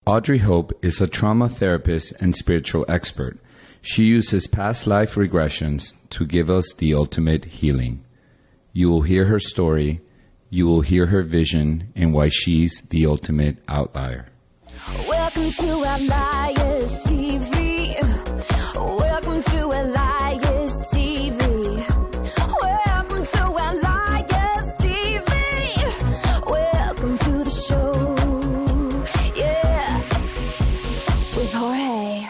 Audrey Hope is a trauma therapist and spiritual expert. She uses past life regressions to give us the ultimate healing. You will hear her story, you will hear her vision, and why she's the ultimate outlier. Welcome to Outliers TV. Welcome to Outliers TV. Welcome to Outliers TV. Welcome to the show. Yeah. With Jorge.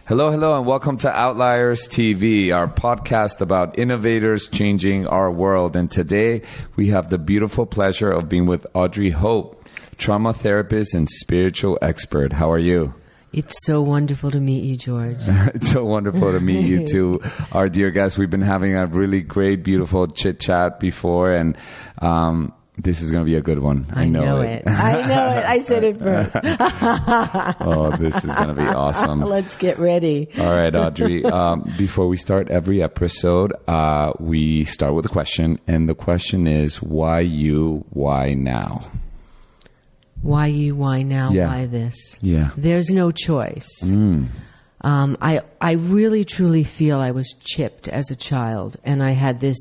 Hello, and welcome to Outliers TV, our podcast about innovators changing our world. And today we have the beautiful pleasure of being with Audrey Hope, trauma therapist and spiritual expert. How are you? It's so wonderful to meet you, George. It's so wonderful to meet you too, our dear guest. We've been having a really great, beautiful chit chat before, and this is going to be a good one. I know it. I said it first. Oh, this is going to be awesome. Let's get ready. All right, Audrey. Before we start every episode, we start with a question, and the question is, why you, why now? Why you, why now, Yeah. why this? Yeah. There's no choice. I really, truly feel I was chipped as a child, and I had this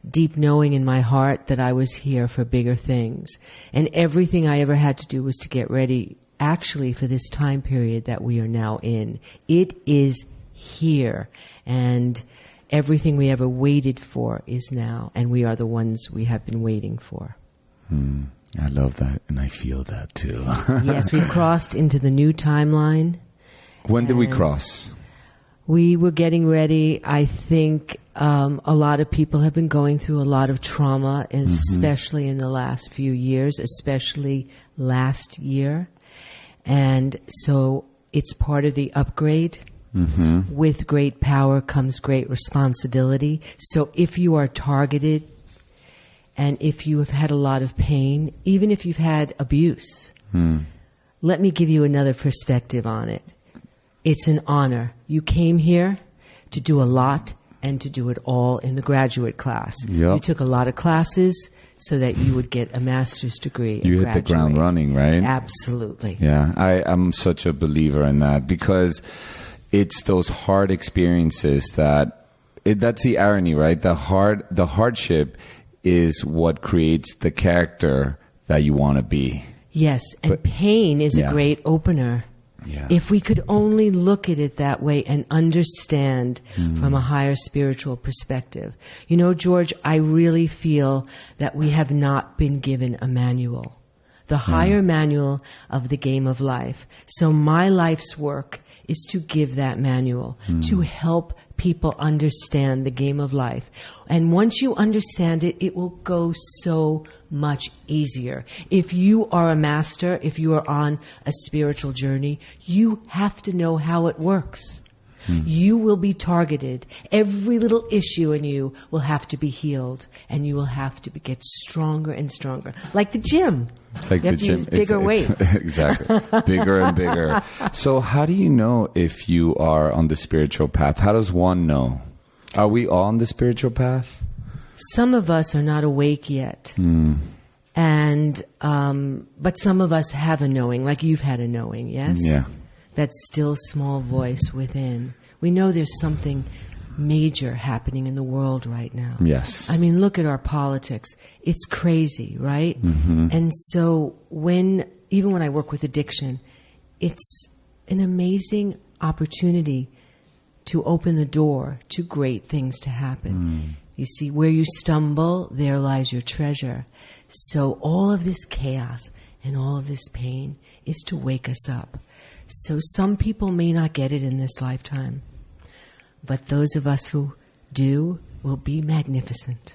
deep knowing in my heart that I was here for bigger things. And everything I ever had to do was to get ready, actually, for this time period that we are now in. It is here, and everything we ever waited for is now, and we are the ones we have been waiting for. I love that, and I feel that too. Yes, we've crossed into the new timeline. When did we And cross? We were getting ready. I think a lot of people have been going through a lot of trauma, especially in the last few years, especially last year. And so it's part of the upgrade. With great power comes great responsibility. So if you are targeted, and if you have had a lot of pain, even if you've had abuse, let me give you another perspective on it. It's an honor. You came here to do a lot and to do it all in the graduate class. Yep. You took a lot of classes so that you would get a master's degree. You and hit the ground graduate. running, right? Absolutely. Yeah, I'm such a believer in that, because it's those hard experiences that's the irony, right? The hardship is what creates the character that you want to be. Yes, and pain is yeah. a great opener. Yeah. If we could only look at it that way and understand from a higher spiritual perspective. You know, George, I really feel that we have not been given a manual, the higher manual of the game of life. So my life's work is to give that manual, to help people understand the game of life. And once you understand it, it will go so much easier. If you are a master, if you are on a spiritual journey, you have to know how it works. You will be targeted. Every little issue in you will have to be healed, and you will have to get stronger and stronger. Like the gym. Like you have to use bigger weights. Exactly. Bigger and bigger. So how do you know if you are on the spiritual path? How does one know? Are we all on the spiritual path? Some of us are not awake yet. And but some of us have a knowing, like you've had a knowing, yes? Yeah. That still small voice within. We know there's something major happening in the world right now. Yes. I mean, look at our politics. It's crazy, right? And so even when I work with addiction, it's an amazing opportunity to open the door to great things to happen. You see, where you stumble, there lies your treasure. So all of this chaos and all of this pain is to wake us up. So some people may not get it in this lifetime, but those of us who do will be magnificent.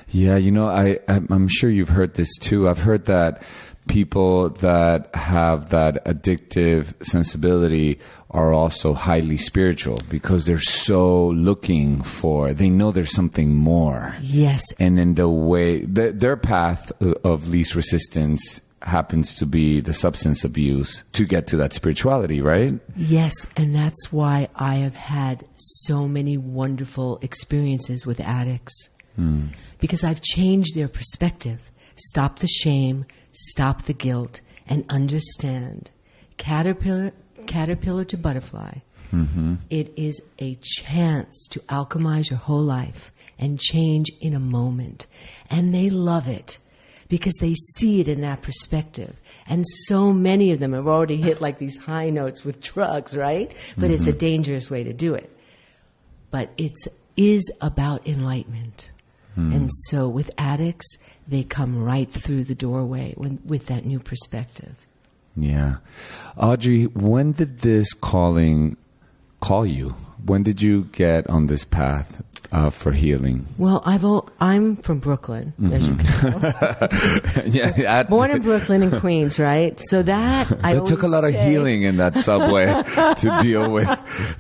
Yeah, you know, I'm sure you've heard this too. I've heard that people that have that addictive sensibility are also highly spiritual, because they're so looking for, they know there's something more. Yes. And in the way, their path of least resistance happens to be the substance abuse to get to that spirituality, right? Yes, and that's why I have had so many wonderful experiences with addicts. Because I've changed their perspective. Stop the shame, stop the guilt, and understand. caterpillar to butterfly. Mm-hmm. It is a chance to alchemize your whole life and change in a moment. And they love it because they see it in that perspective. And so many of them have already hit like these high notes with drugs, right? But it's a dangerous way to do it. But it is about enlightenment. And so with addicts, they come right through the doorway with that new perspective. Yeah. Audrey, when did this calling call you? When did you get on this path for healing? Well, I'm from Brooklyn, as you can tell. Born in Brooklyn and Queens, right? So it took a lot of healing in that subway to deal with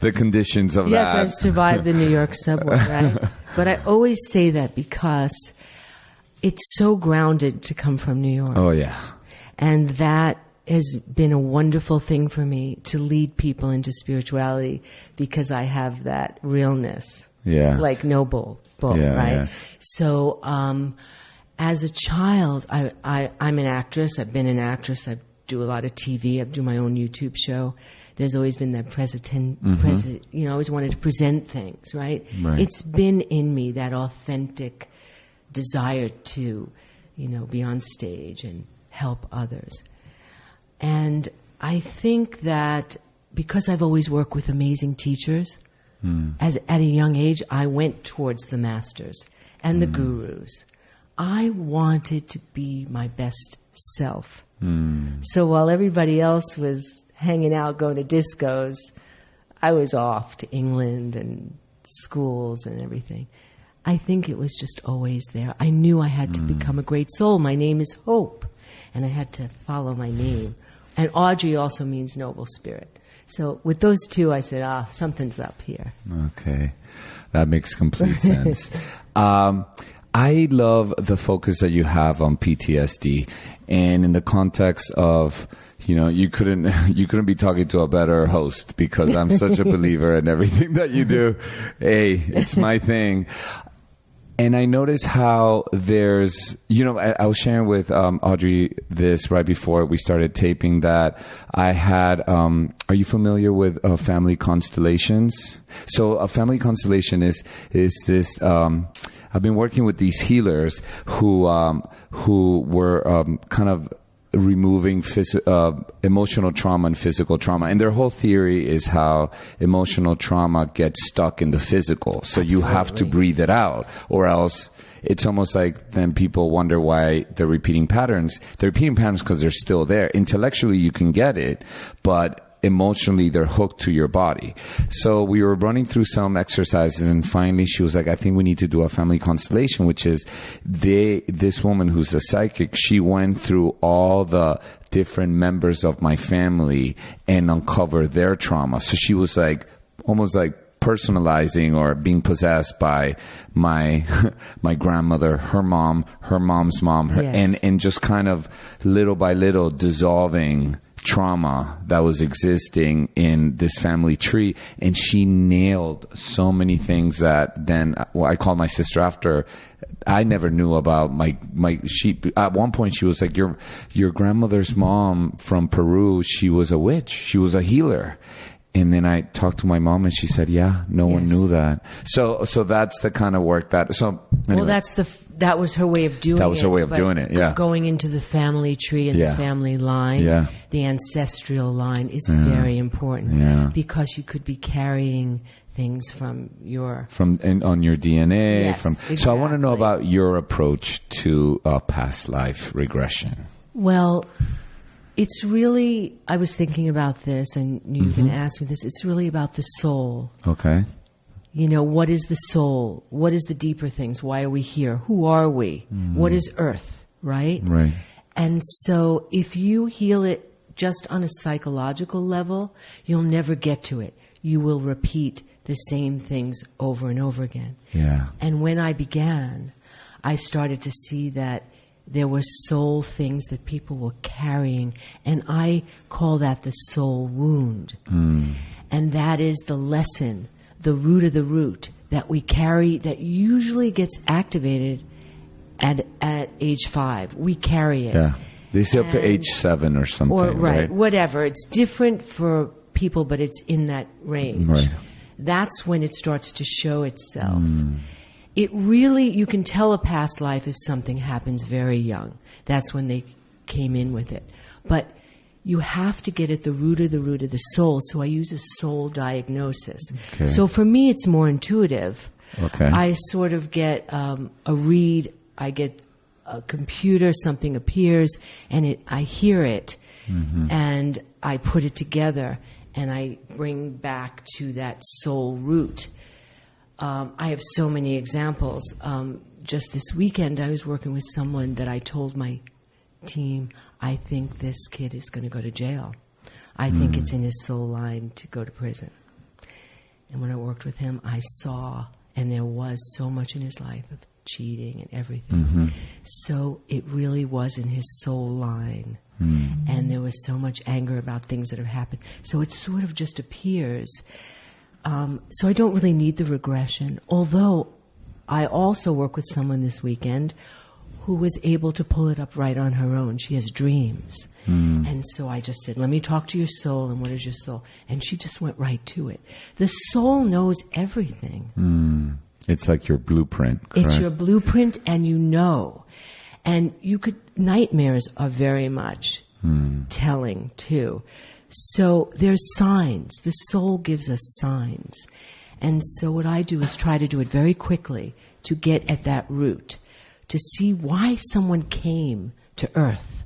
the conditions of that. Yes, I've survived the New York subway, right? But I always say that because it's so grounded to come from New York. Oh, yeah. And that has been a wonderful thing for me to lead people into spirituality because I have that realness. Yeah. Like no bull, right? Yeah. So as a child, I'm an actress. I've been an actress. I do a lot of TV. I do my own YouTube show. There's always been that I always wanted to present things, right? It's been in me, that authentic desire to, be on stage and help others. And I think that because I've always worked with amazing teachers, at a young age, I went towards the masters and the gurus. I wanted to be my best self. So while everybody else was hanging out, going to discos, I was off to England and schools and everything. I think it was just always there. I knew I had to become a great soul. My name is Hope, and I had to follow my name. And Audrey also means noble spirit. So with those two, I said, something's up here. Okay. That makes complete sense. I love the focus that you have on PTSD. And in the context of, you couldn't be talking to a better host because I'm such a believer in everything that you do. Hey, it's my thing. And I noticed how there's, I was sharing with Audrey this right before we started taping that I had, are you familiar with family constellations? So a family constellation is this, I've been working with these healers who were kind of removing emotional trauma and physical trauma. And their whole theory is how emotional trauma gets stuck in the physical. So you have to breathe it out, or else it's almost like then people wonder why they're repeating patterns. They're repeating patterns because they're still there. Intellectually, you can get it, but emotionally they're hooked to your body. So we were running through some exercises, and finally she was like, I think we need to do a family constellation, which is this woman who's a psychic, she went through all the different members of my family and uncovered their trauma. So she was like almost like personalizing or being possessed by my grandmother, her mom, her mom's mom, and just kind of little by little dissolving trauma that was existing in this family tree. And she nailed so many things that then I called my sister after. I never knew about she at one point she was like, your grandmother's mom from Peru, she was a witch, she was a healer. And then I talked to my mom, and she said, "Yeah, no one knew that." So that's the kind of work that. So anyway. Well, that was her way of doing it. That was her way of doing it. Yeah, going into the family tree and the family line, the ancestral line is very important. Yeah, because you could be carrying things on your DNA. Yes, exactly. So I want to know about your approach to past life regression. Well, it's really, I was thinking about this, and you can ask me this, it's really about the soul. Okay. What is the soul? What is the deeper things? Why are we here? Who are we? What is earth, right? Right. And so if you heal it just on a psychological level, you'll never get to it. You will repeat the same things over and over again. Yeah. And when I began, I started to see that there were soul things that people were carrying, and I call that the soul wound. And that is the lesson, the root of the root that we carry, that usually gets activated at age 5. We carry it. Yeah. They say up to age 7 or something, or right? Whatever. It's different for people, but it's in that range. Right. That's when it starts to show itself. It really, you can tell a past life if something happens very young. That's when they came in with it. But you have to get at the root of the soul. So I use a soul diagnosis. Okay. So for me, it's more intuitive. Okay. I sort of get a read. I get a computer, something appears, and I hear it, and I put it together, and I bring back to that soul root. I have so many examples. Just this weekend, I was working with someone that I told my team, I think this kid is going to go to jail. I think it's in his soul line to go to prison. And when I worked with him, I saw, and there was so much in his life of cheating and everything. So it really was in his soul line. And there was so much anger about things that have happened. So it sort of just appears. So I don't really need the regression, although I also work with someone this weekend who was able to pull it up right on her own. She has dreams. And so I just said, let me talk to your soul, and what is your soul? And she just went right to it. The soul knows everything. It's like your blueprint, correct? It's your blueprint, and you know. And nightmares are very much telling, too. So there's signs. The soul gives us signs. And so what I do is try to do it very quickly to get at that root, to see why someone came to Earth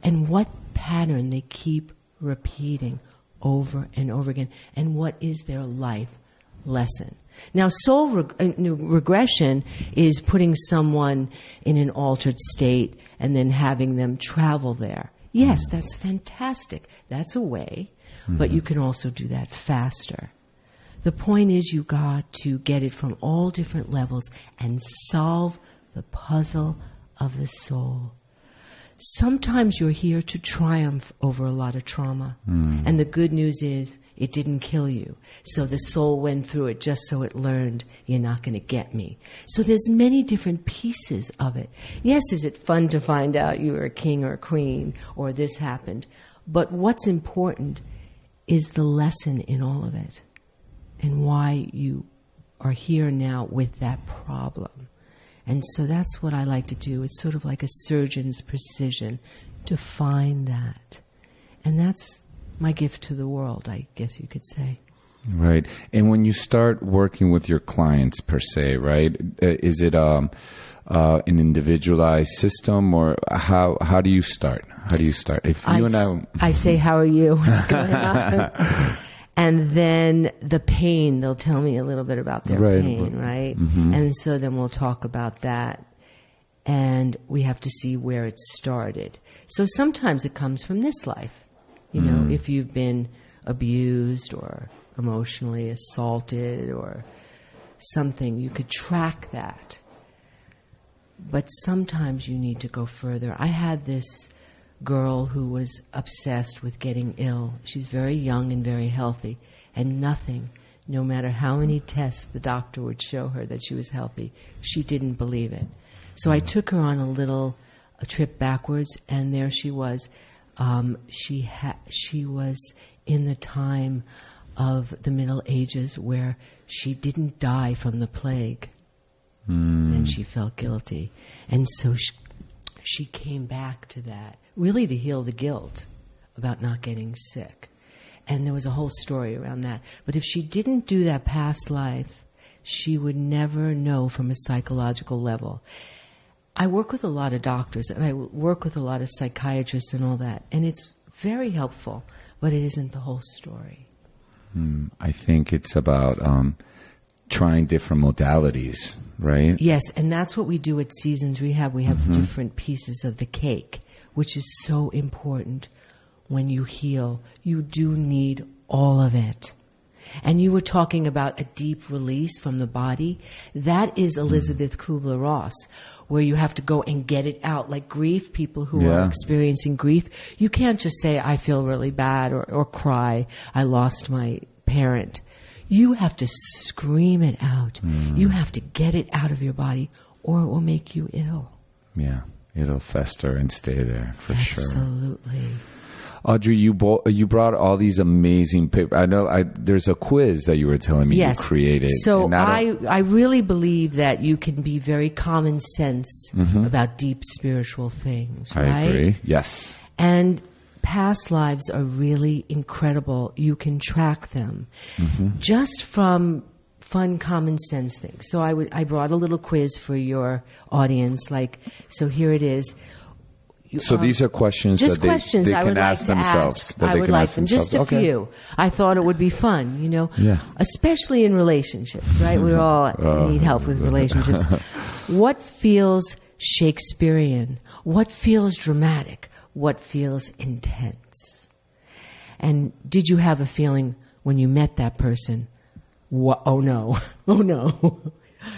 and what pattern they keep repeating over and over again, and what is their life lesson. Now, soul regression is putting someone in an altered state and then having them travel there. Yes, that's fantastic. That's a way, but you can also do that faster. The point is you got to get it from all different levels and solve the puzzle of the soul. Sometimes you're here to triumph over a lot of trauma. And the good news is it didn't kill you. So the soul went through it just so it learned, you're not going to get me. So there's many different pieces of it. Yes, is it fun to find out you were a king or a queen or this happened? But what's important is the lesson in all of it and why you are here now with that problem. And so that's what I like to do. It's sort of like a surgeon's precision to find that. And that's my gift to the world, I guess you could say. Right. And when you start working with your clients, per se, right, is it an individualized system, or how do you start? How do you start? If you I say, how are you? What's going on? And then the pain, they'll tell me a little bit about their pain, right? And so then we'll talk about that. And we have to see where it started. So sometimes it comes from this life. You know, if you've been abused or emotionally assaulted or something, you could track that. But sometimes you need to go further. I had this girl who was obsessed with getting ill. She's very young and very healthy, and nothing, no matter how many tests the doctor would show her that she was healthy, she didn't believe it. So I took her on a trip backwards, and there she was. She was in the time of the Middle Ages where she didn't die from the plague, and she felt guilty. And so she came back to that, really to heal the guilt about not getting sick. And there was a whole story around that. But if she didn't do that past life, she would never know from a psychological level. I work with a lot of doctors, and I work with a lot of psychiatrists and all that, and it's very helpful, but it isn't the whole story. I think it's about trying different modalities, right? Yes, and that's what we do at Seasons Rehab. We have different pieces of the cake, which is so important when you heal. You do need all of it. And you were talking about a deep release from the body. That is Elizabeth Kubler-Ross, where you have to go and get it out. Like grief, people who are experiencing grief, you can't just say, I feel really bad, or cry, I lost my parent. You have to scream it out. You have to get it out of your body, or it will make you ill. Yeah. it'll fester and stay there for sure. Absolutely. Audrey, you brought all these amazing papers. I know there's a quiz that you were telling me you created. So I really believe that you can be very common sense about deep spiritual things, right? I agree. Yes. And past lives are really incredible. You can track them just from fun common sense things. So I brought a little quiz for your audience. So here it is. So these are questions that they can ask themselves. I would like them. Just a few. I thought it would be fun, especially in relationships, right? We all need help with relationships. What feels Shakespearean? What feels dramatic? What feels intense? And did you have a feeling when you met that person, oh no, oh no,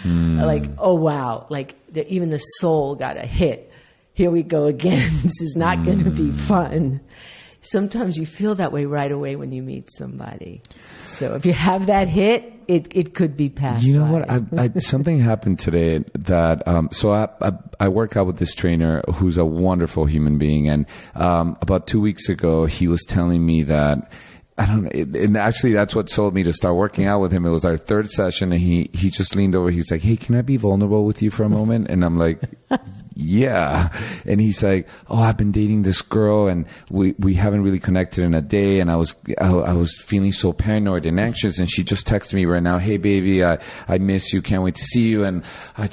like, oh wow, like even the soul got a hit. Here we go again. This is not going to be fun. Sometimes you feel that way right away when you meet somebody. So if you have that hit, it could be past. You know what? Something happened today that I work out with this trainer who's a wonderful human being, and about 2 weeks ago he was telling me that. I don't know. And actually, that's what sold me to start working out with him. It was our third session, and he just leaned over. He was like, "Hey, can I be vulnerable with you for a moment?" And I'm like, "Yeah." And he's like, "Oh, I've been dating this girl, and we haven't really connected in a day. And I was feeling so paranoid and anxious. And she just texted me right now, 'Hey, baby, I miss you. Can't wait to see you.' And I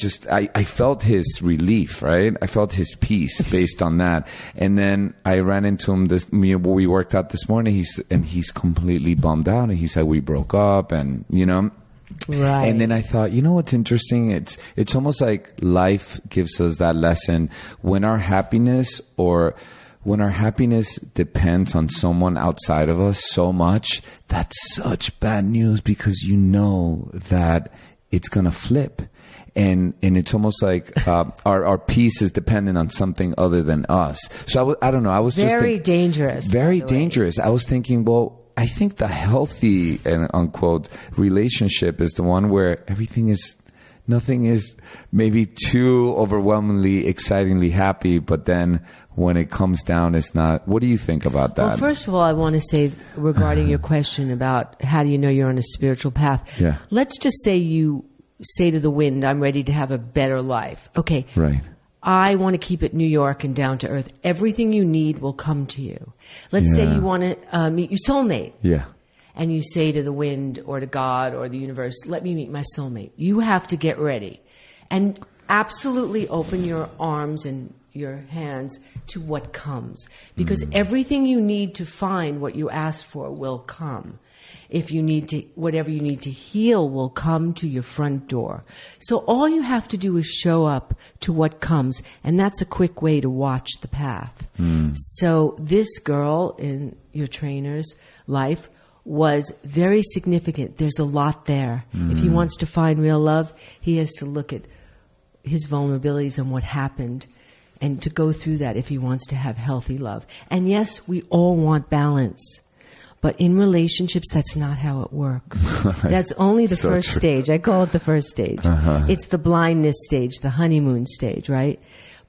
felt his relief, right? I felt his peace based on that. And then I ran into him we worked out this morning. He's completely bummed out, and he said we broke up, and right. And then I thought, what's interesting? It's almost like life gives us that lesson when our happiness depends on someone outside of us so much. That's such bad news, because that it's gonna flip. And it's almost like our peace is dependent on something other than us. So I don't know. I was very dangerous. Very dangerous. I was thinking, well, I think the healthy and unquote relationship is the one where nothing is maybe too overwhelmingly, excitingly happy, but then when it comes down, it's not. What do you think about that? Well, first of all, I want to say regarding your question about how do you know you're on a spiritual path. Yeah. Let's just say you say to the wind, I'm ready to have a better life. Okay. Right. I want to keep it New York and down to earth. Everything you need will come to you. Let's say you want to meet your soulmate. Yeah. And you say to the wind or to God or the universe, let me meet my soulmate. You have to get ready and absolutely open your arms and your hands to what comes, because everything you need to find what you asked for will come. If you need to, whatever you need to heal will come to your front door. So all you have to do is show up to what comes, and that's a quick way to watch the path. So this girl in your trainer's life was very significant. There's a lot there. If he wants to find real love, he has to look at his vulnerabilities and what happened, and to go through that if he wants to have healthy love. And yes, we all want balance. But in relationships, that's not how it works. That's only the first stage. I call it the first stage. It's the blindness stage, the honeymoon stage, right?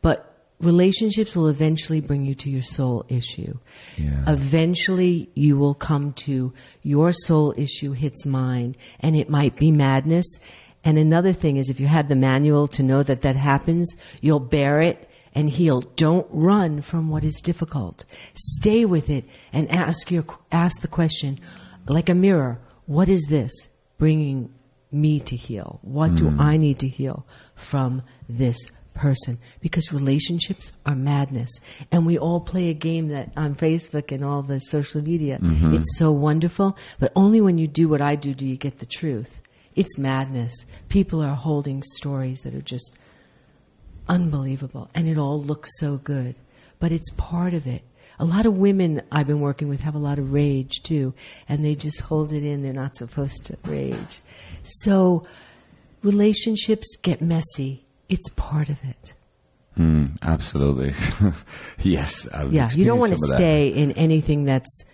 But relationships will eventually bring you to your soul issue. Yeah. Eventually, you will come to your soul issue hits mine, and it might be madness. And another thing is, if you had the manual to know that that happens, you'll bear it and heal. Don't run from what is difficult. Stay with it and ask the question, like a mirror, what is this bringing me to heal? What do I need to heal from this person? Because relationships are madness. And we all play a game that on Facebook and all the social media. It's so wonderful, but only when you do what I do you get the truth. It's madness. People are holding stories that are just unbelievable, and it all looks so good, but it's part of it. A lot of women I've been working with have a lot of rage too, and they just hold it in. They're not supposed to rage. So relationships get messy. It's part of it. Absolutely. Yes. You don't want to stay in anything that's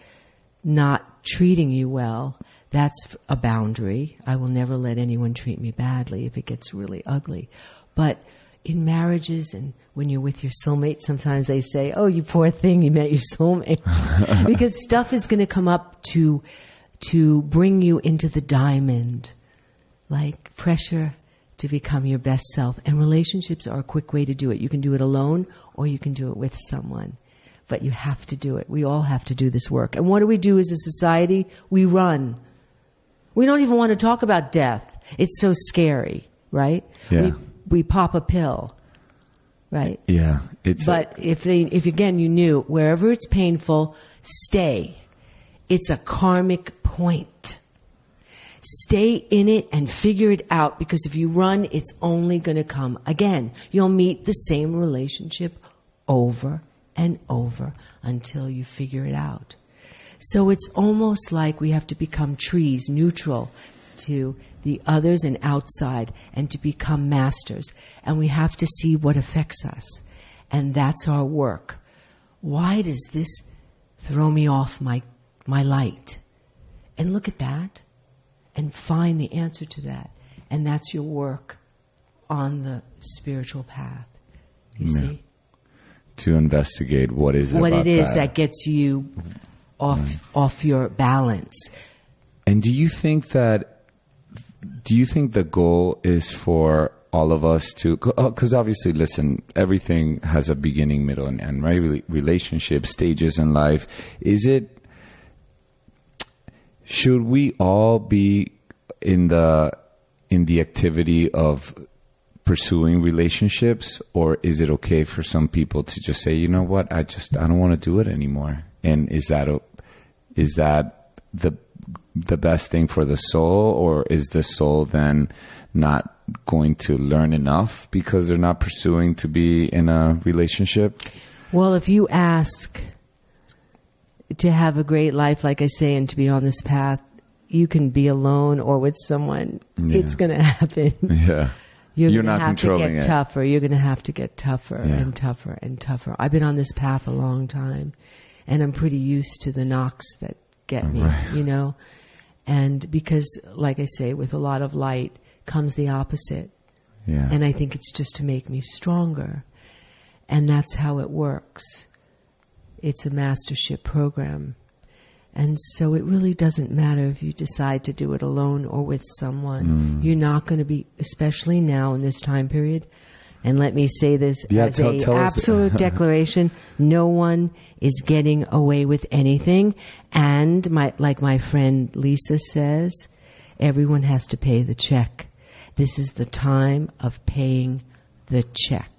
not treating you well. That's a boundary. I will never let anyone treat me badly if it gets really ugly. But in marriages and when you're with your soulmate, sometimes they say, oh, you poor thing, you met your soulmate. Because stuff is going to come up to bring you into the diamond, like pressure to become your best self. And relationships are a quick way to do it. You can do it alone or you can do it with someone. But you have to do it. We all have to do this work. And what do we do as a society? We run. We don't even want to talk about death. It's so scary, right? Yeah. We pop a pill, right? Yeah. But if again you knew, wherever it's painful, stay. It's a karmic point. Stay in it and figure it out, because if you run, it's only going to come again. You'll meet the same relationship over and over until you figure it out. So it's almost like we have to become trees, neutral to the others and outside, and to become masters. And we have to see what affects us. And that's our work. Why does this throw me off my light? And look at that and find the answer to that. And that's your work on the spiritual path. You see? To investigate what it is that gets you off your balance. And do you think the goal is for all of us to, because obviously, listen, everything has a beginning, middle, and end, right? Relationship stages in life. Should we all be in the activity of pursuing relationships, or is it okay for some people to just say, you know what, I don't want to do it anymore? And is that the best thing for the soul, or is the soul then not going to learn enough because they're not pursuing to be in a relationship? Well, if you ask to have a great life, like I say, and to be on this path, you can be alone or with someone. Yeah. It's going to happen. Yeah. You're not controlling to get tougher. You're going to have to get tougher and tougher and tougher. I've been on this path a long time, and I'm pretty used to the knocks that get me, you know. And because, like I say, with a lot of light comes the opposite. Yeah. And I think it's just to make me stronger. And that's how it works. It's a mastership program. And so it really doesn't matter if you decide to do it alone or with someone. You're not going to be, especially now in this time period, and let me say this as an absolute declaration, no one is getting away with anything. And like my friend Lisa says, everyone has to pay the check. This is the time of paying the check.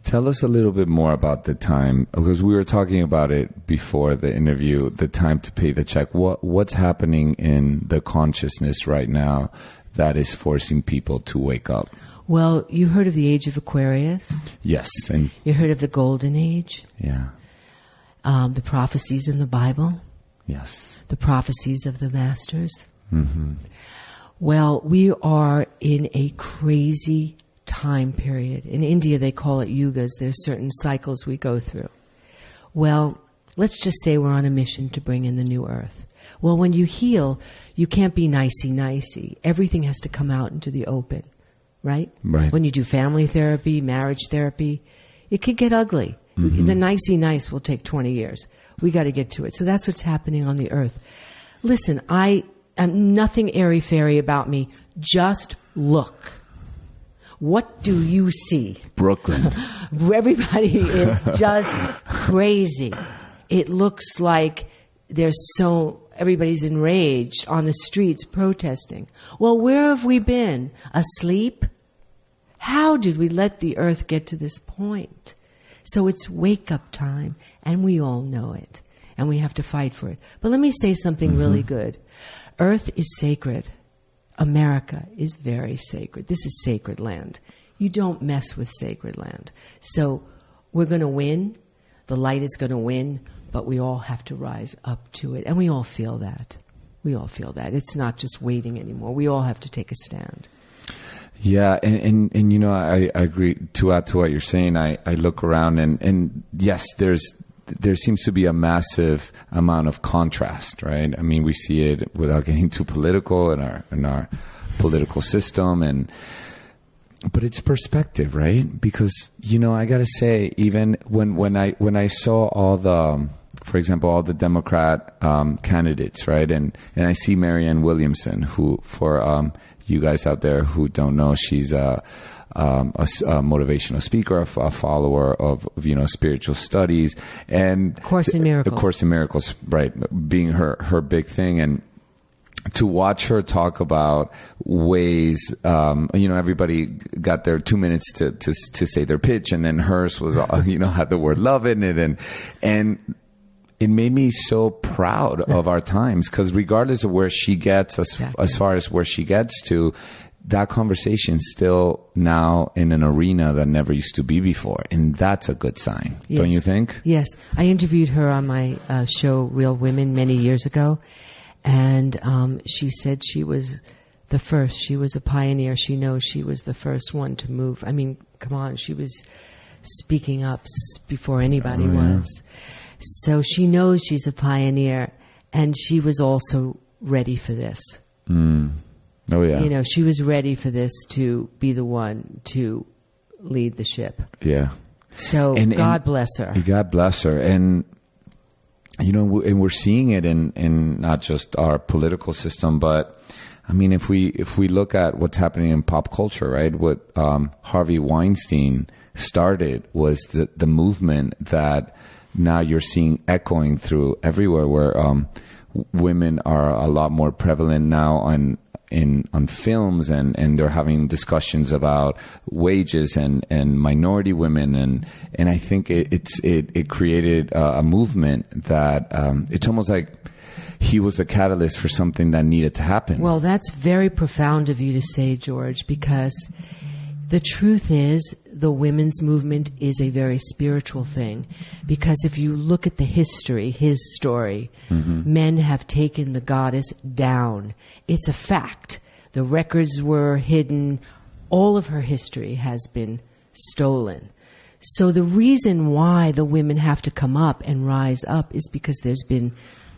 Tell us a little bit more about the time, because we were talking about it before the interview, the time to pay the check. What's happening in the consciousness right now that is forcing people to wake up? Well, you heard of the age of Aquarius? Yes. And you heard of the golden age? Yeah. The prophecies in the Bible? Yes. The prophecies of the masters? Mm-hmm. Well, we are in a crazy time period. In India, they call it yugas. There's certain cycles we go through. Well, let's just say we're on a mission to bring in the new earth. Well, when you heal, you can't be nicey-nicey. Everything has to come out into the open, right? Right. When you do family therapy, marriage therapy, it could get ugly. Mm-hmm. The nicey-nice will take 20 years. We got to get to it. So that's what's happening on the earth. Listen, I am nothing airy-fairy about me. Just look. What do you see? Brooklyn. Everybody is just crazy. It looks like everybody's enraged on the streets protesting. Well, where have we been? Asleep? How did we let the earth get to this point? So it's wake-up time, and we all know it, and we have to fight for it. But let me say something really good. Earth is sacred. America is very sacred. This is sacred land. You don't mess with sacred land. So we're going to win. The light is going to win, but we all have to rise up to it. And we all feel that. We all feel that. It's not just waiting anymore. We all have to take a stand. Yeah, and you know, I agree. To add to what you're saying, I look around and yes, there seems to be a massive amount of contrast, right? I mean, we see it without getting too political in our political system, and but it's perspective, right? Because, you know, I got to say, even when I saw all the, for example, all the Democrat candidates, right? And I see Marianne Williamson, who, for you guys out there who don't know, she's a motivational speaker, a follower of, you know, spiritual studies, and Course in Miracles. Course in Miracles, right, being her big thing. And to watch her talk about ways, you know, everybody got their 2 minutes to say their pitch, and then hers was, you know, had the word love in it, and it made me so proud of our times, because regardless of where she gets, as far as where she gets to, that conversation's still now in an arena that never used to be before, and that's a good sign, don't you think? Yes, I interviewed her on my show Real Women many years ago. And she said she was the first. She was a pioneer. She knows she was the first one to move. I mean, come on. She was speaking up before anybody was. So she knows she's a pioneer. And she was also ready for this. Oh, yeah. You know, she was ready for this to be the one to lead the ship. Yeah. So God bless her. God bless her. And, you know, and we're seeing it in not just our political system, but I mean, if we look at what's happening in pop culture, right? What Harvey Weinstein started was the movement that now you're seeing echoing through everywhere, where women are a lot more prevalent now on films, and they're having discussions about wages and minority women, and I think it created a movement that it's almost like he was the catalyst for something that needed to happen. Well, that's very profound of you to say, George, because the truth is the women's movement is a very spiritual thing, because if you look at the history, his story, men have taken the goddess down. It's a fact. The records were hidden. All of her history has been stolen. So the reason why the women have to come up and rise up is because there's been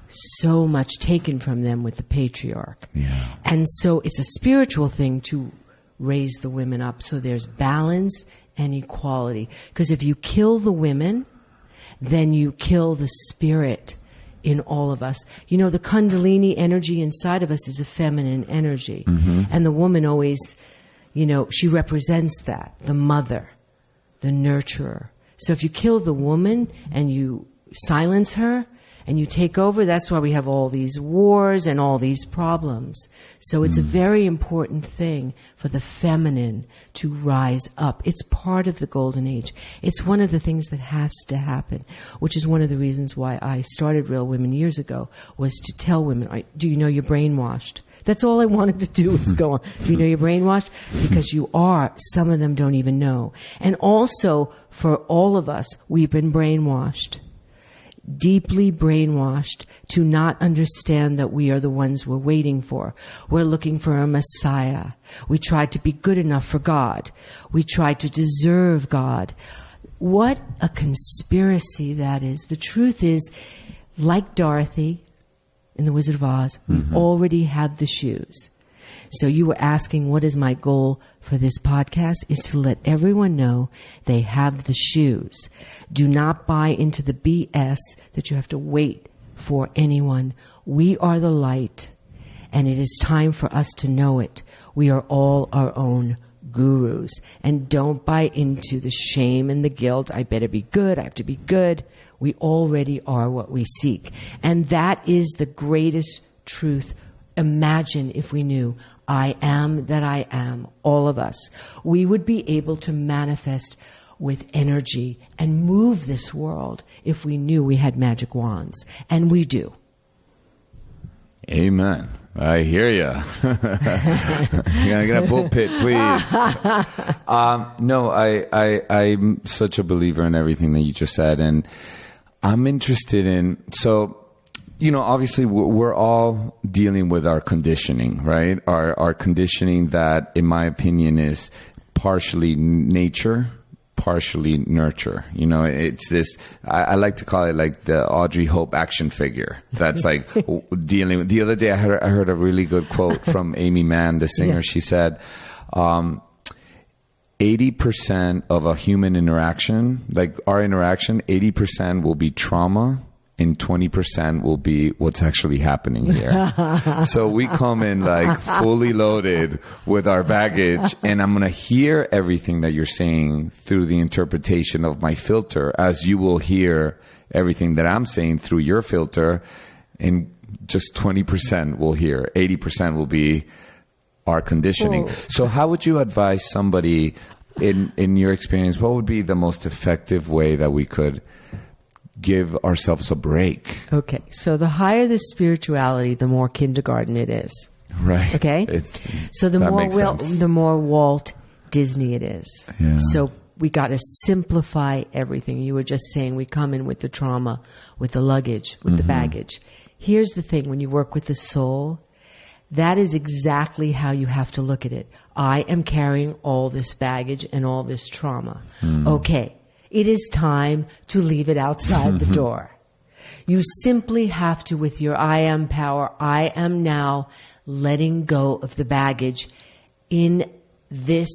so much taken from them with the patriarch. Yeah. And so it's a spiritual thing to raise the women up, so there's balance and equality. Because if you kill the women, then you kill the spirit in all of us. You know, the Kundalini energy inside of us is a feminine energy. And the woman always, you know, she represents that, the mother, the nurturer. So if you kill the woman and you silence her and you take over, that's why we have all these wars and all these problems. So it's a very important thing for the feminine to rise up. It's part of the golden age. It's one of the things that has to happen, which is one of the reasons why I started Real Women years ago, was to tell women, do you know you're brainwashed? That's all I wanted to do was go on. Do you know you're brainwashed? Because you are. Some of them don't even know. And also, for all of us, we've been brainwashed. Deeply brainwashed to not understand that we are the ones we're waiting for. We're looking for a Messiah. We try to be good enough for God. We try to deserve God. What a conspiracy that is. The truth is, like Dorothy in The Wizard of Oz, we already have the shoes. So you were asking, what is my goal for this podcast? Is to let everyone know they have the shoes. Do not buy into the BS that you have to wait for anyone. We are the light, and it is time for us to know it. We are all our own gurus. And don't buy into the shame and the guilt. I better be good. I have to be good. We already are what we seek. And that is the greatest truth. Imagine if we knew I am that I am, all of us. We would be able to manifest with energy and move this world if we knew we had magic wands. And we do. Amen. I hear you. You're going to get a pulpit, please. No, I'm such a believer in everything that you just said. And I'm interested in... So, you know, obviously we're all dealing with our conditioning, right? Our conditioning that, in my opinion, is partially nature, partially nurture. You know, it's this, I like to call it like the Audrey Hope action figure. That's like dealing with, the other day I heard a really good quote from Amy Mann, the singer. Yeah. She said, 80% of a human interaction, like our interaction, 80% will be trauma and 20% will be what's actually happening here. So we come in like fully loaded with our baggage, and I'm going to hear everything that you're saying through the interpretation of my filter, as you will hear everything that I'm saying through your filter, and just 20% will hear. 80% will be our conditioning. Whoa. So how would you advise somebody, in your experience, what would be the most effective way that we could give ourselves a break? Okay, so the higher the spirituality, the more kindergarten it is. Right. Okay? So the more Walt Disney it is. Yeah. So we got to simplify everything. You were just saying we come in with the trauma, with the luggage, with the baggage. Here's the thing, when you work with the soul, that is exactly how you have to look at it. I am carrying all this baggage and all this trauma. Okay, it is time to leave it outside the door. You simply have to, with your I am power, I am now letting go of the baggage in this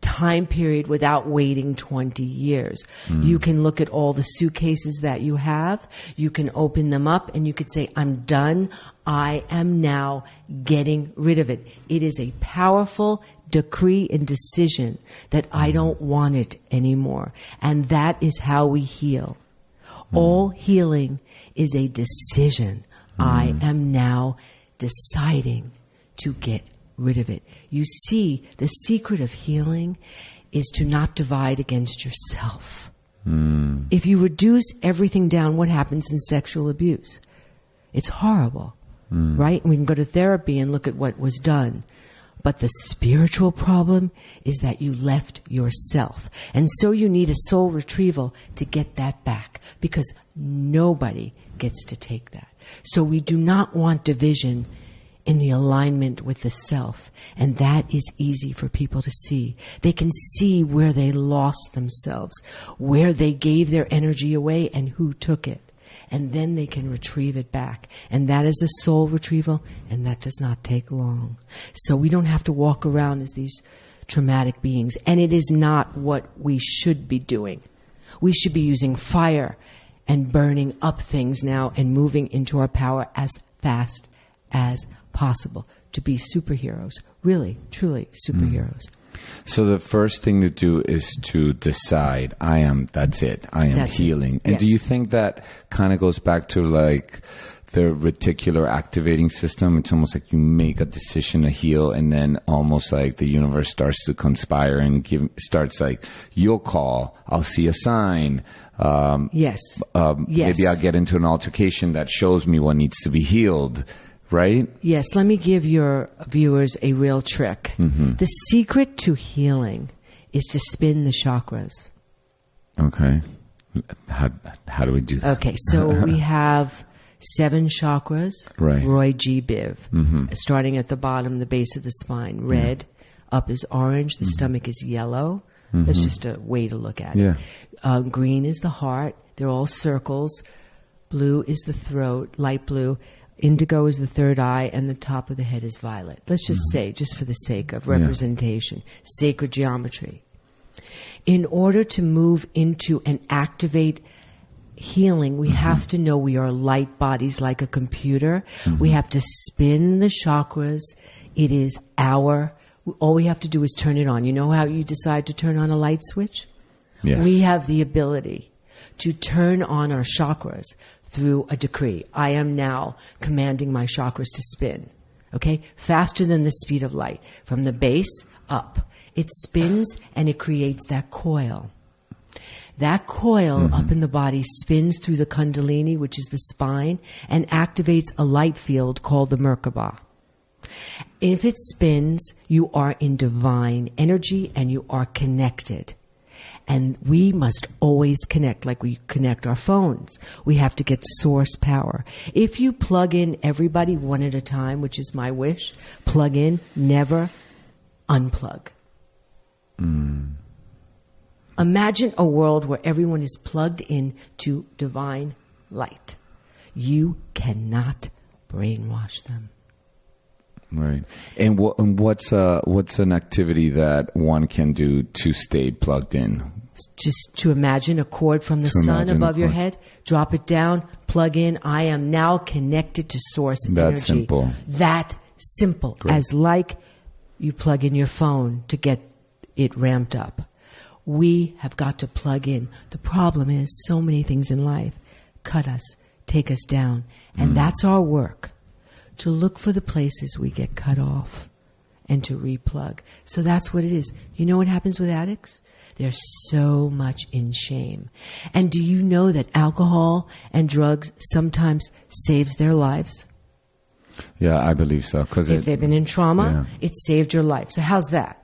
time period without waiting 20 years. You can look at all the suitcases that you have. You can open them up and you could say, I'm done. I am now getting rid of it. It is a powerful decree and decision that I don't want it anymore. And that is how we heal. All healing is a decision. I am now deciding to get rid of it. You see, the secret of healing is to not divide against yourself. If you reduce everything down, what happens in sexual abuse? It's horrible, right? And we can go to therapy and look at what was done. But the spiritual problem is that you left yourself. And so you need a soul retrieval to get that back, because nobody gets to take that. So we do not want division in the alignment with the self. And that is easy for people to see. They can see where they lost themselves, where they gave their energy away and who took it. And then they can retrieve it back. And that is a soul retrieval, and that does not take long. So we don't have to walk around as these traumatic beings. And it is not what we should be doing. We should be using fire and burning up things now and moving into our power as fast as possible to be superheroes. Really, truly superheroes. So the first thing to do is to decide, that's it. I am healing. And yes. do you think that kind of goes back to like the reticular activating system? It's almost like you make a decision to heal, and then almost like the universe starts to conspire and starts like, you'll call, I'll see a sign. Yes. Maybe I'll get into an altercation that shows me what needs to be healed. Right? Yes, let me give your viewers a real trick. The secret to healing is to spin the chakras. Okay. How do we do that? Okay, so we have 7 chakras. Right. Roy G. Biv. Starting at the bottom, the base of the spine. Red. Up is orange. The stomach is yellow. That's just a way to look at it. Green is the heart. They're all circles. Blue is the throat. Light blue. Indigo is the third eye, and the top of the head is violet. Let's just say, just for the sake of representation, sacred geometry. In order to move into and activate healing, we have to know we are light bodies like a computer. We have to spin the chakras. It is all we have to do is turn it on. You know how you decide to turn on a light switch? Yes. We have the ability to turn on our chakras through a decree. I am now commanding my chakras to spin. Okay? Faster than the speed of light. From the base up. It spins and it creates that coil. That coil up in the body spins through the kundalini, which is the spine, and activates a light field called the Merkaba. If it spins, you are in divine energy and you are connected. And we must always connect like we connect our phones. We have to get source power. If you plug in everybody one at a time, which is my wish, plug in, never unplug. Imagine a world where everyone is plugged in to divine light. You cannot brainwash them. Right. And what's an activity that one can do to stay plugged in? Just to imagine a cord from the sun above your head, drop it down, plug in. I am now connected to source energy. That simple. That simple. Great. As like you plug in your phone to get it ramped up. We have got to plug in. The problem is so many things in life cut us, take us down. And that's our work, to look for the places we get cut off and to replug. So that's what it is. You know what happens with addicts? They're so much in shame. And do you know that alcohol and drugs sometimes saves their lives? Yeah, I believe so. If they've been in trauma, it saved your life. So how's that?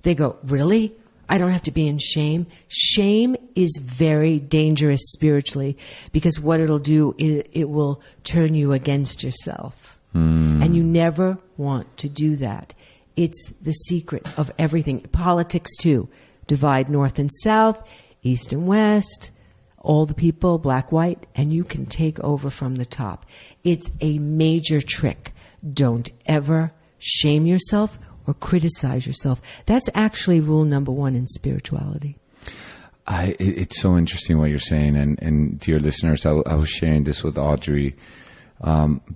They go, really? I don't have to be in shame. Shame is very dangerous spiritually, because what it'll do, it will turn you against yourself. And you never want to do that. It's the secret of everything. Politics too. Divide north and south, east and west, all the people, black, white, and you can take over from the top. It's a major trick. Don't ever shame yourself or criticize yourself. That's actually rule number 1 in spirituality. It's so interesting what you're saying. And dear listeners, I was sharing this with Audrey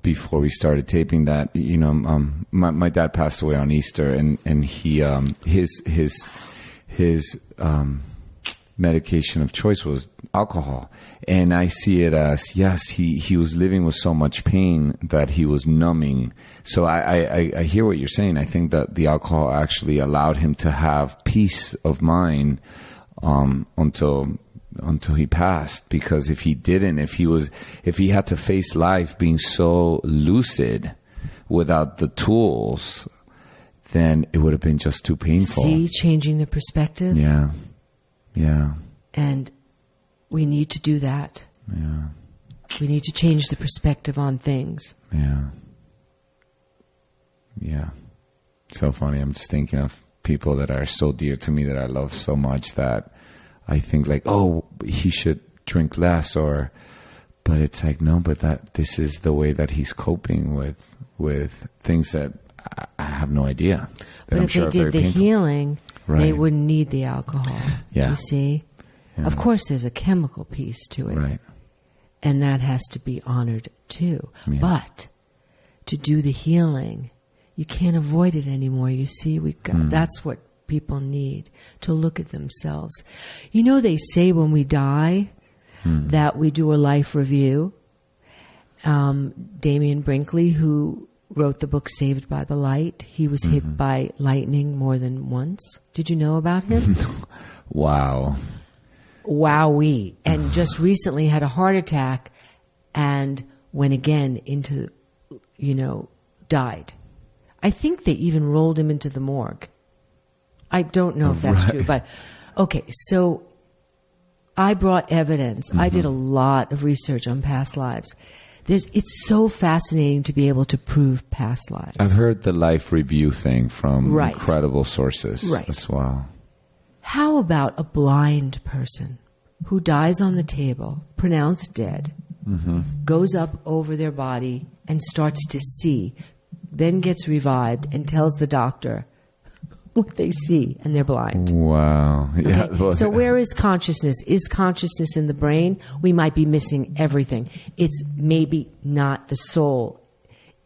before we started taping that, my dad passed away on Easter, and he, his medication of choice was alcohol. And I see it as, yes, he was living with so much pain that he was numbing. So I hear what you're saying. I think that the alcohol actually allowed him to have peace of mind until he passed. Because if he didn't, if he had to face life being so lucid without the tools, then it would have been just too painful. See, changing the perspective? Yeah. And we need to do that. Yeah. We need to change the perspective on things. Yeah. So funny. I'm just thinking of people that are so dear to me, that I love so much, that I think like, oh, he should drink less, but it's like, no, but this is the way that he's coping with things that I have no idea. But if they did the healing, they wouldn't need the alcohol. Yeah. You see? Yeah. Of course, there's a chemical piece to it. Right. And that has to be honored too. Yeah. But to do the healing, you can't avoid it anymore. You see, that's what people need, to look at themselves. They say when we die that we do a life review. Damian Brinkley, who wrote the book Saved by the Light, he was hit by lightning more than once. Did you know about him? Wow. Wowee. And just recently had a heart attack and went again into, died. I think they even rolled him into the morgue. I don't know if that's true, but okay. So I brought evidence. I did a lot of research on past lives. It's so fascinating to be able to prove past lives. I've heard the life review thing from incredible sources as well. How about a blind person who dies on the table, pronounced dead, goes up over their body and starts to see, then gets revived and tells the doctor what they see, and they're blind. Wow. Yeah. Okay. So where is consciousness? Is consciousness in the brain? We might be missing everything. It's maybe not, the soul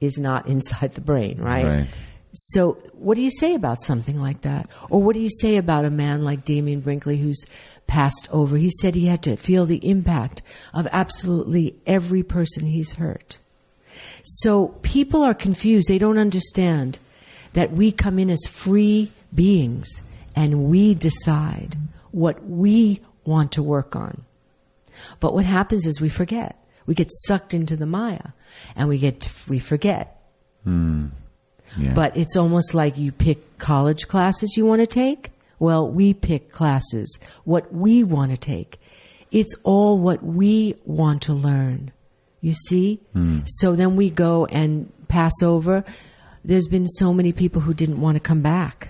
is not inside the brain, right? So what do you say about something like that? Or what do you say about a man like Damian Brinkley who's passed over? He said he had to feel the impact of absolutely every person he's hurt. So people are confused. They don't understand that we come in as free beings and we decide what we want to work on. But what happens is we forget. We get sucked into the Maya and we forget. Yeah. But it's almost like you pick college classes you want to take. Well, we pick classes, what we want to take. It's all what we want to learn. You see? So then we go and pass over. There's been so many people who didn't want to come back.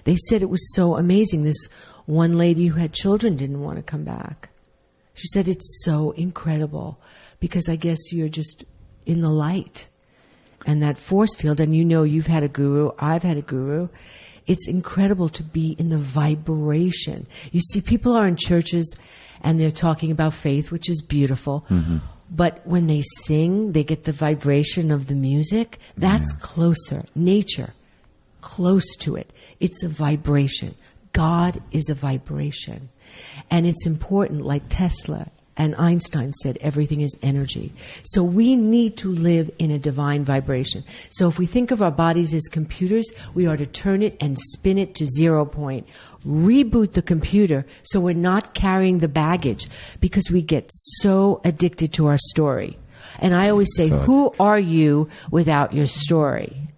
They said it was so amazing. This one lady who had children didn't want to come back. She said it's so incredible because I guess you're just in the light. and that force field, and you've had a guru, I've had a guru. It's incredible to be in the vibration. You see, people are in churches and they're talking about faith, which is beautiful. Mm-hmm. But when they sing, they get the vibration of the music. That's closer. Nature, close to it. It's a vibration. God is a vibration. And it's important, like Tesla and Einstein said, everything is energy. So we need to live in a divine vibration. So if we think of our bodies as computers, we are to turn it and spin it to 0 point. Reboot the computer so we're not carrying the baggage, because we get so addicted to our story. And I always say, who are you without your story?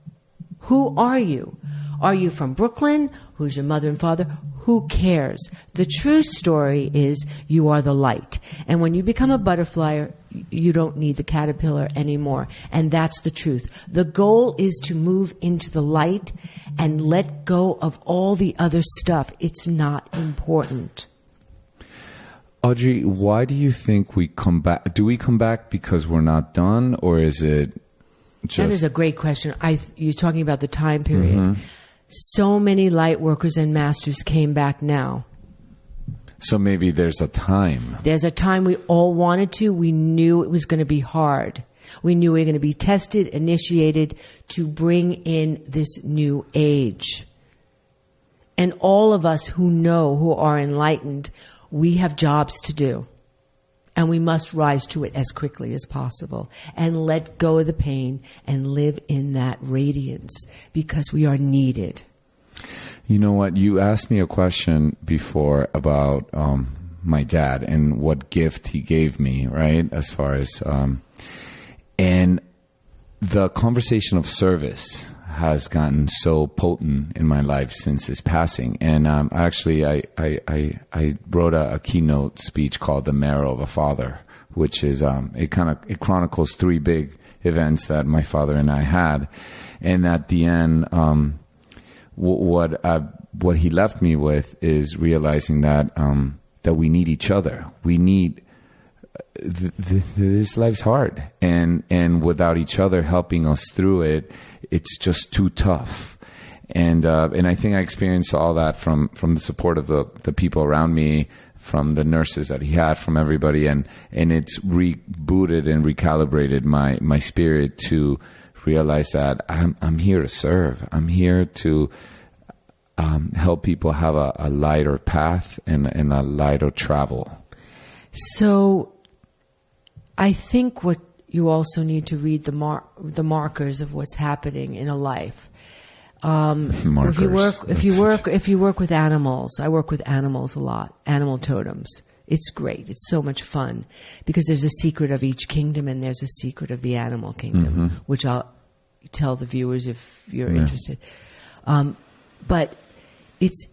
Who are you? Are you from Brooklyn? Who's your mother and father? Who cares? The true story is you are the light. And when you become a butterfly, you don't need the caterpillar anymore. And that's the truth. The goal is to move into the light and let go of all the other stuff. It's not important. Audrey, why do you think we come back? Do we come back because we're not done, or is it just... That is a great question. You're talking about the time period. Mm-hmm. So many light workers and masters came back now. So maybe there's a time. There's a time we all wanted to. We knew it was going to be hard. We knew we were going to be tested, initiated to bring in this new age. And all of us who are enlightened, we have jobs to do. And we must rise to it as quickly as possible and let go of the pain and live in that radiance, because we are needed. You know what? You asked me a question before about my dad and what gift he gave me, right? As far as... and the conversation of service has gotten so potent in my life since his passing. And actually, I wrote a keynote speech called "The Marrow of a Father," which is it chronicles 3 big events that my father and I had. And at the end, what he left me with is realizing that that we need each other. We need this life's hard, and without each other helping us through it, it's just too tough. And I think I experienced all that from the support of the people around me, from the nurses that he had, from everybody, and it's rebooted and recalibrated my spirit to realize that I'm here to serve. I'm here to help people have a lighter path and a lighter travel. So I think what you also need to read the markers of what's happening in a life. Markers. If you work with animals, I work with animals a lot. Animal totems. It's great. It's so much fun because there's a secret of each kingdom and there's a secret of the animal kingdom, which I'll tell the viewers if you're interested. But it's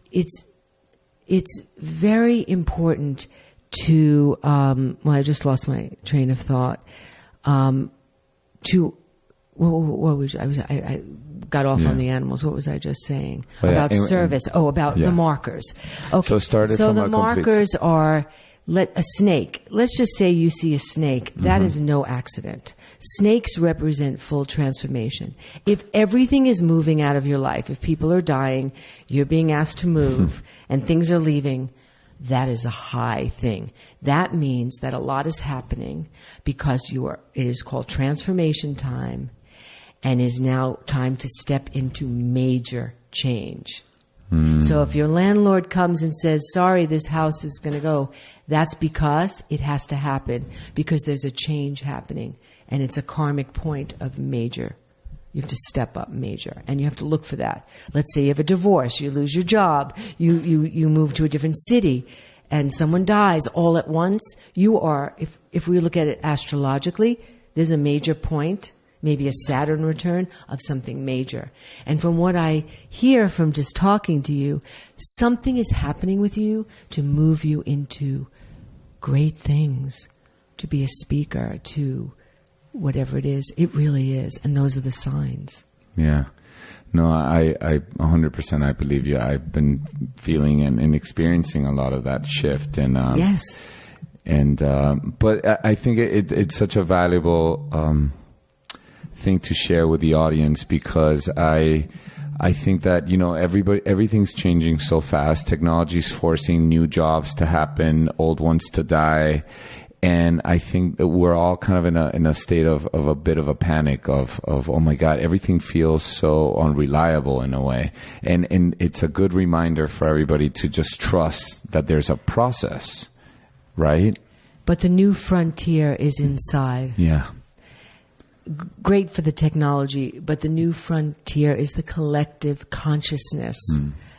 very important to, I just lost my train of thought. I got off on the animals. What was I just saying? About service. About the markers. Okay. So the markers are a snake. Let's just say you see a snake. That is no accident. Snakes represent full transformation. If everything is moving out of your life, if people are dying, you're being asked to move, and things are leaving, that is a high thing. That means that a lot is happening because it is called transformation time, and is now time to step into major change. So if your landlord comes and says, sorry, this house is going to go, that's because it has to happen, because there's a change happening, and it's a karmic point of major. You have to step up major, and you have to look for that. Let's say you have a divorce, you lose your job, you move to a different city, and someone dies all at once. You are, if we look at it astrologically, there's a major point, maybe a Saturn return of something major. And from what I hear from just talking to you, something is happening with you to move you into great things, to be a speaker, to whatever it is. It really is. And those are the signs. Yeah. No, I 100% I believe you. I've been feeling and experiencing a lot of that shift. And yes. And but I think it's such a valuable thing to share with the audience, because I think that, you know, everything's changing so fast. Technology's forcing new jobs to happen, old ones to die. And I think that we're all kind of in a state of a bit of a panic of, oh my God, everything feels so unreliable in a way. And it's a good reminder for everybody to just trust that there's a process, right? But the new frontier is inside. Yeah. Great for the technology, but the new frontier is the collective consciousness.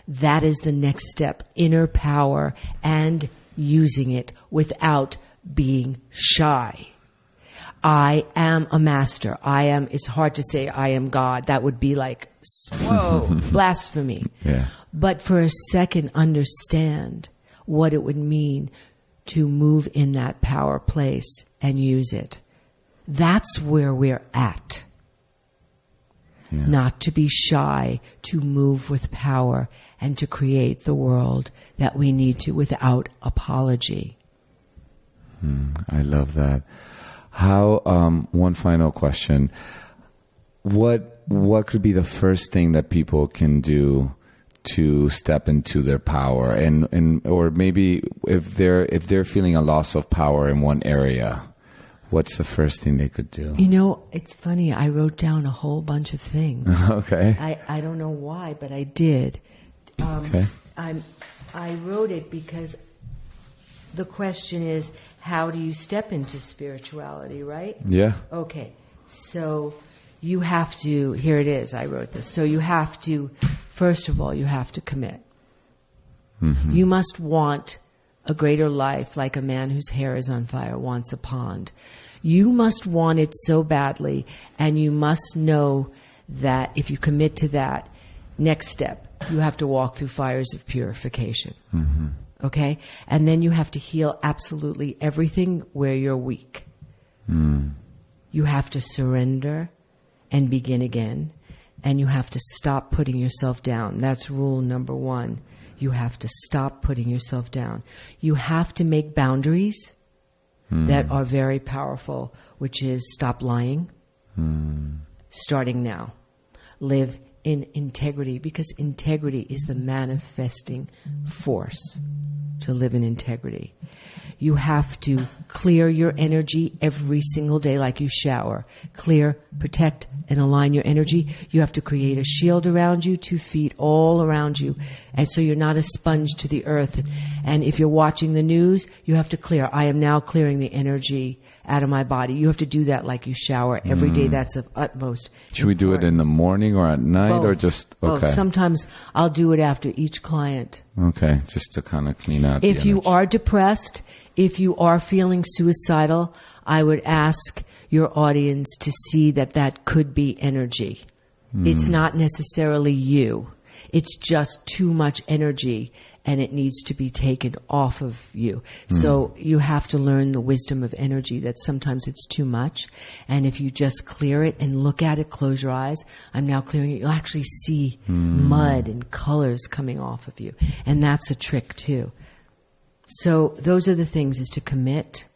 That is the next step, inner power, and using it without being shy. I am a master. It's hard to say I am God. That would be like, whoa, blasphemy. Yeah. But for a second, understand what it would mean to move in that power place and use it. That's where we're at. Yeah. Not to be shy, to move with power, and to create the world that we need to without apology. I love that. How, one final question. What could be the first thing that people can do to step into their power, and or maybe if they're feeling a loss of power in one area, what's the first thing they could do? You know, it's funny. I wrote down a whole bunch of things. Okay. I don't know why, but I did. Okay. I wrote it because the question is, how do you step into spirituality, right? Yeah. Okay. So you have to, here it is, I wrote this. So you have to, first of all, you have to commit. Mm-hmm. You must want a greater life, like a man whose hair is on fire wants a pond. You must want it so badly, and you must know that if you commit to that, next step, you have to walk through fires of purification. Mm-hmm. Okay? And then you have to heal absolutely everything where you're weak. You have to surrender and begin again. And you have to stop putting yourself down. That's rule number 1. You have to stop putting yourself down. You have to make boundaries that are very powerful, which is stop lying. Starting now. Live in integrity, because integrity is the manifesting force to live in integrity. You have to clear your energy every single day like you shower. Clear, protect, and align your energy. You have to create a shield around you, 2 feet all around you. And so you're not a sponge to the earth. And if you're watching the news, you have to clear. I am now clearing the energy out of my body. You have to do that like you shower every day. That's of utmost Should we do it in the morning or at night? Both. Or just, okay. Both. Sometimes I'll do it after each client. Okay, just to kind of clean out If the you energy. are depressed, if you are feeling suicidal, I would ask your audience to see that could be energy. It's not necessarily you. It's just too much energy, and it needs to be taken off of you. So you have to learn the wisdom of energy, that sometimes it's too much. And if you just clear it and look at it, close your eyes, I'm now clearing it, you'll actually see mud and colors coming off of you. And that's a trick too. So those are the things, is to commit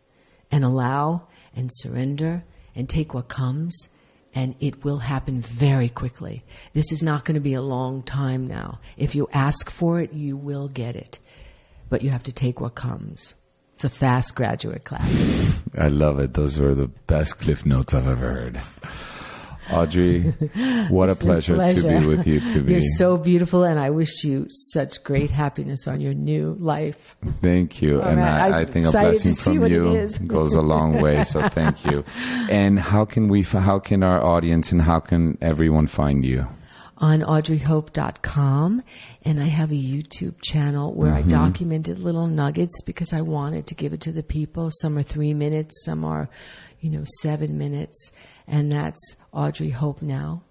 and allow and surrender and take what comes, and it will happen very quickly. This is not going to be a long time now. If you ask for it, you will get it. But you have to take what comes. It's a fast graduate class. I love it. Those were the best Cliff Notes I've ever heard. Audrey, what a pleasure to be with you. You're so beautiful, and I wish you such great happiness on your new life. Thank you. And right. I think a blessing from you goes a long way, so thank you. And how can our audience and how can everyone find you? On audreyhope.com, and I have a YouTube channel where I documented little nuggets because I wanted to give it to the people. Some are 3 minutes, some are, 7 minutes, and that's Audrey Hope now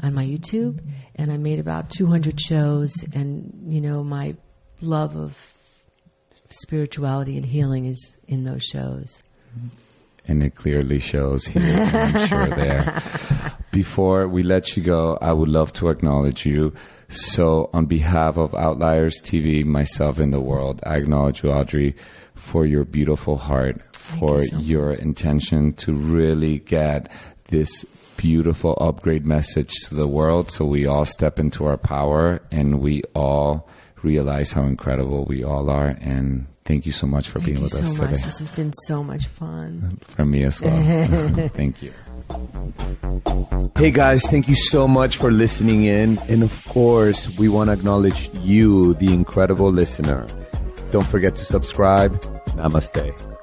on my YouTube. And I made about 200 shows, and my love of spirituality and healing is in those shows. And it clearly shows here, I'm sure there. Before we let you go, I would love to acknowledge you. So on behalf of Outliers TV, myself, and the world, I acknowledge you, Audrey, for your beautiful heart, for your intention to really get this beautiful upgrade message to the world, so we all step into our power and we all realize how incredible we all are. And thank you so much for being with us today. This has been so much fun. For me as well. Thank you. Hey guys, thank you so much for listening in. And of course, we want to acknowledge you, the incredible listener. Don't forget to subscribe. Namaste.